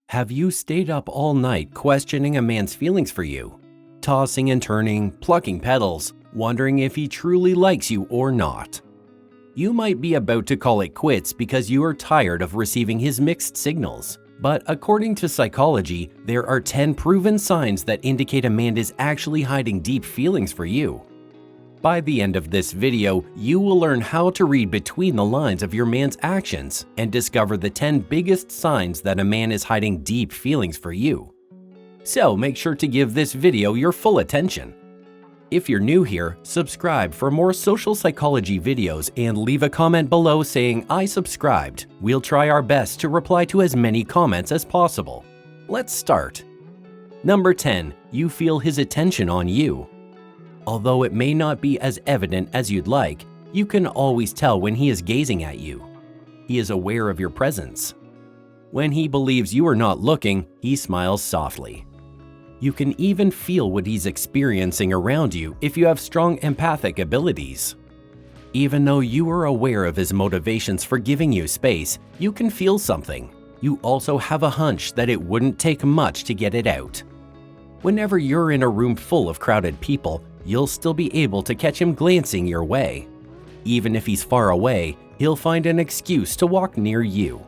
Have you stayed up all night questioning a man's feelings for you? Tossing and turning, plucking petals, wondering if he truly likes you or not. You might be about to call it quits because you are tired of receiving his mixed signals. But according to psychology, there are 10 proven signs that indicate a man is actually hiding deep feelings for you. By the end of this video, you will learn how to read between the lines of your man's actions and discover the 10 biggest signs that a man is hiding deep feelings for you. So make sure to give this video your full attention. If you're new here, subscribe for more social psychology videos and leave a comment below saying I subscribed. We'll try our best to reply to as many comments as possible. Let's start. Number 10. You feel his attention on you. Although it may not be as evident as you'd like, you can always tell when he is gazing at you. He is aware of your presence. When he believes you are not looking, he smiles softly. You can even feel what he's experiencing around you if you have strong empathic abilities. Even though you are aware of his motivations for giving you space, you can feel something. You also have a hunch that it wouldn't take much to get it out. Whenever you're in a room full of crowded people, you'll still be able to catch him glancing your way. Even if he's far away, he'll find an excuse to walk near you.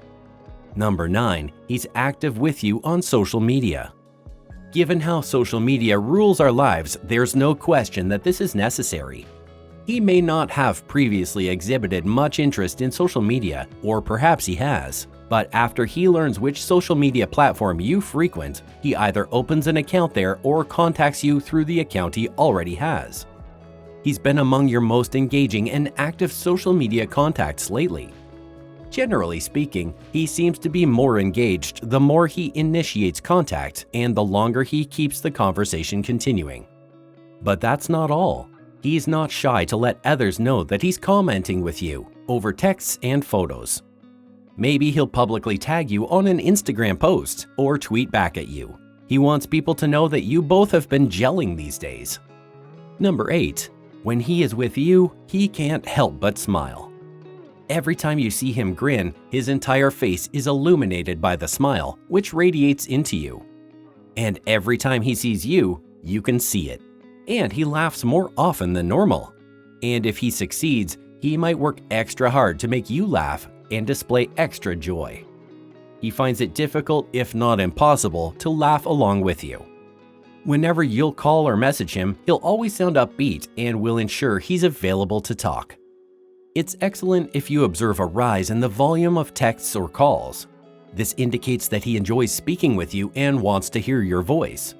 Number 9. He's active with you on social media. Given how social media rules our lives, there's no question that this is necessary. He may not have previously exhibited much interest in social media, or perhaps he has. But after he learns which social media platform you frequent, he either opens an account there or contacts you through the account he already has. He's been among your most engaging and active social media contacts lately. Generally speaking, he seems to be more engaged the more he initiates contact and the longer he keeps the conversation continuing. But that's not all. He's not shy to let others know that he's commenting with you over texts and photos. Maybe he'll publicly tag you on an Instagram post or tweet back at you. He wants people to know that you both have been gelling these days. Number 8. When he is with you, he can't help but smile. Every time you see him grin, his entire face is illuminated by the smile, which radiates into you. And every time he sees you, you can see it. And he laughs more often than normal. And if he succeeds, he might work extra hard to make you laugh and display extra joy. He finds it difficult, if not impossible, to laugh along with you. Whenever you'll call or message him, he'll always sound upbeat and will ensure he's available to talk. It's excellent if you observe a rise in the volume of texts or calls. This indicates that he enjoys speaking with you and wants to hear your voice.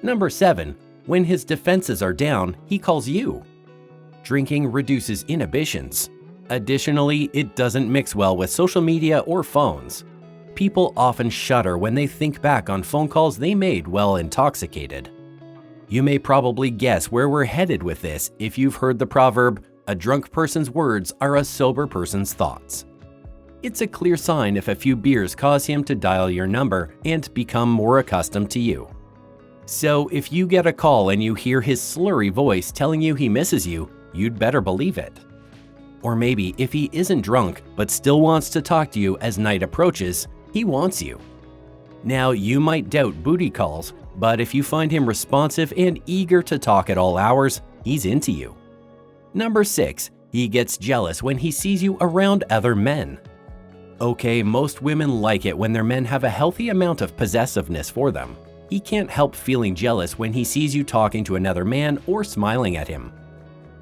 Number 7. When his defenses are down, he calls you. Drinking reduces inhibitions. Additionally, it doesn't mix well with social media or phones. People often shudder when they think back on phone calls they made while intoxicated. You may probably guess where we're headed with this if you've heard the proverb, "A drunk person's words are a sober person's thoughts." It's a clear sign if a few beers cause him to dial your number and become more accustomed to you. So if you get a call and you hear his slurry voice telling you he misses you, you'd better believe it. Or maybe if he isn't drunk but still wants to talk to you as night approaches, he wants you. Now, you might doubt booty calls, but if you find him responsive and eager to talk at all hours, he's into you. Number 6. He gets jealous when he sees you around other men. Okay, most women like it when their men have a healthy amount of possessiveness for them. He can't help feeling jealous when he sees you talking to another man or smiling at him.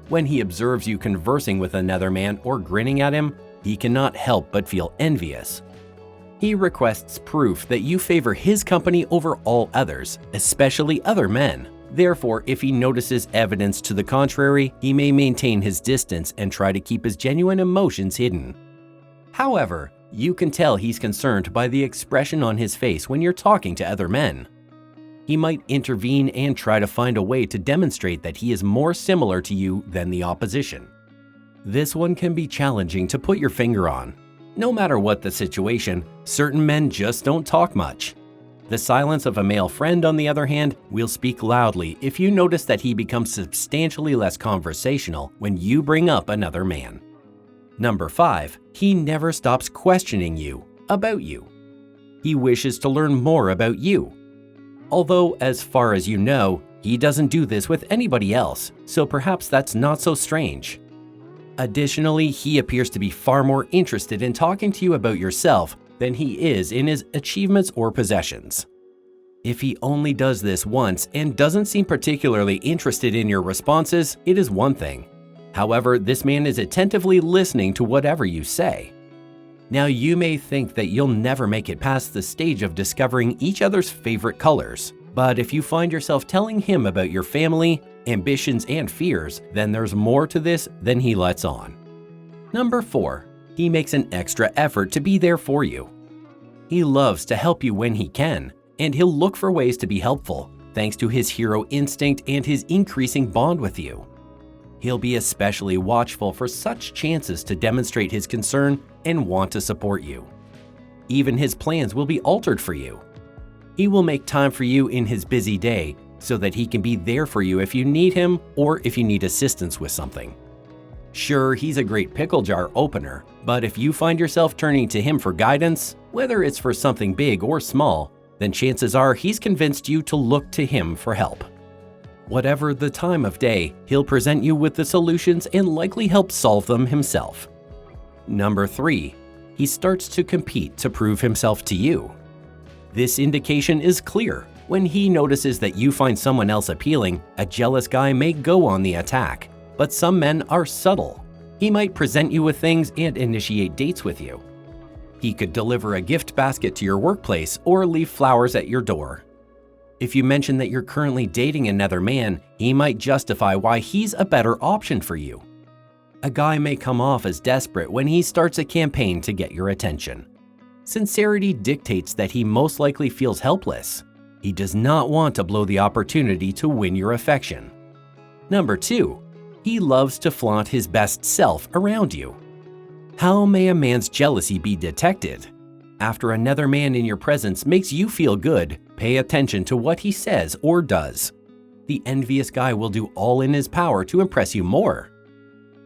When he observes you conversing with another man or grinning at him, he cannot help but feel envious. He requests proof that you favor his company over all others, especially other men. Therefore, if he notices evidence to the contrary, he may maintain his distance and try to keep his genuine emotions hidden. However, you can tell he's concerned by the expression on his face when you're talking to other men. He might intervene and try to find a way to demonstrate that he is more similar to you than the opposition. This one can be challenging to put your finger on. No matter what the situation, certain men just don't talk much. The silence of a male friend, on the other hand, will speak loudly if you notice that he becomes substantially less conversational when you bring up another man. Number 5. He never stops questioning you about you. He wishes to learn more about you. Although, as far as you know, he doesn't do this with anybody else, so perhaps that's not so strange. Additionally, he appears to be far more interested in talking to you about yourself than he is in his achievements or possessions. If he only does this once and doesn't seem particularly interested in your responses, it is one thing. However, this man is attentively listening to whatever you say. Now, you may think that you'll never make it past the stage of discovering each other's favorite colors, but if you find yourself telling him about your family, ambitions, and fears, then there's more to this than he lets on. Number 4. He makes an extra effort to be there for you. He loves to help you when he can, and he'll look for ways to be helpful, thanks to his hero instinct and his increasing bond with you. He'll be especially watchful for such chances to demonstrate his concern and want to support you. Even his plans will be altered for you. He will make time for you in his busy day so that he can be there for you if you need him or if you need assistance with something. Sure, he's a great pickle jar opener, but if you find yourself turning to him for guidance, whether it's for something big or small, then chances are he's convinced you to look to him for help. Whatever the time of day, he'll present you with the solutions and likely help solve them himself. Number 3. He starts to compete to prove himself to you. This indication is clear. When he notices that you find someone else appealing, a jealous guy may go on the attack, but some men are subtle. He might present you with things and initiate dates with you. He could deliver a gift basket to your workplace or leave flowers at your door. If you mention that you're currently dating another man, he might justify why he's a better option for you. A guy may come off as desperate when he starts a campaign to get your attention. Sincerity dictates that he most likely feels helpless. He does not want to blow the opportunity to win your affection. Number 2. He loves to flaunt his best self around you. How may a man's jealousy be detected? After another man in your presence makes you feel good, pay attention to what he says or does. The envious guy will do all in his power to impress you more.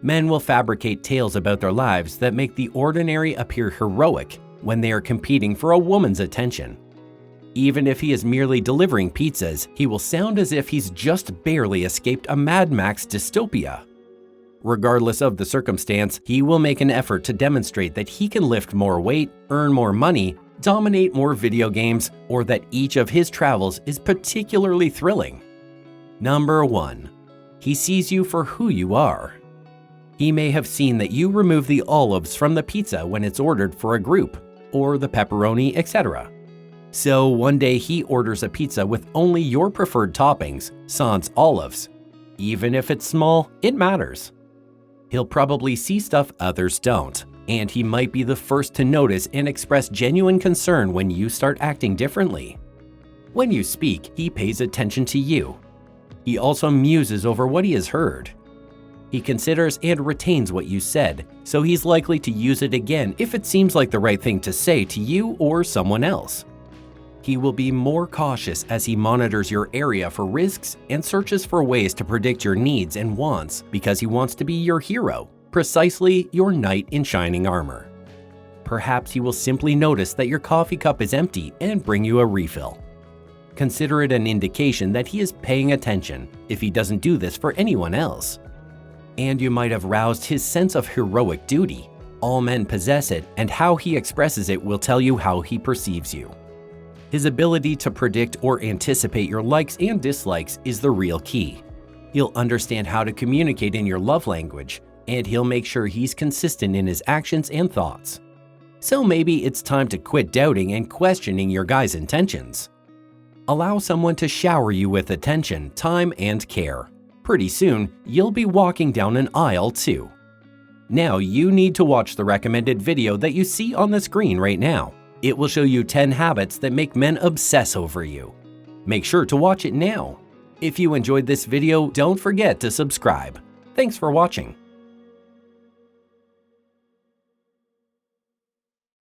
Men will fabricate tales about their lives that make the ordinary appear heroic when they are competing for a woman's attention. Even if he is merely delivering pizzas, he will sound as if he's just barely escaped a Mad Max dystopia. Regardless of the circumstance, he will make an effort to demonstrate that he can lift more weight, earn more money, dominate more video games, or that each of his travels is particularly thrilling. Number 1. He sees you for who you are. He may have seen that you remove the olives from the pizza when it's ordered for a group, or the pepperoni, etc. So one day he orders a pizza with only your preferred toppings, sans olives. Even if it's small, it matters. He'll probably see stuff others don't, and he might be the first to notice and express genuine concern when you start acting differently. When you speak, he pays attention to you. He also muses over what he has heard. He considers and retains what you said, so he's likely to use it again if it seems like the right thing to say to you or someone else. He will be more cautious as he monitors your area for risks and searches for ways to predict your needs and wants because he wants to be your hero, precisely your knight in shining armor. Perhaps he will simply notice that your coffee cup is empty and bring you a refill. Consider it an indication that he is paying attention if he doesn't do this for anyone else. And you might have roused his sense of heroic duty. All men possess it, and how he expresses it will tell you how he perceives you. His ability to predict or anticipate your likes and dislikes is the real key. He'll understand how to communicate in your love language, and he'll make sure he's consistent in his actions and thoughts. So maybe it's time to quit doubting and questioning your guy's intentions. Allow someone to shower you with attention, time, and care. Pretty soon, you'll be walking down an aisle too. Now you need to watch the recommended video that you see on the screen right now. It will show you 10 habits that make men obsess over you. Make sure to watch it now. If you enjoyed this video, don't forget to subscribe. Thanks for watching.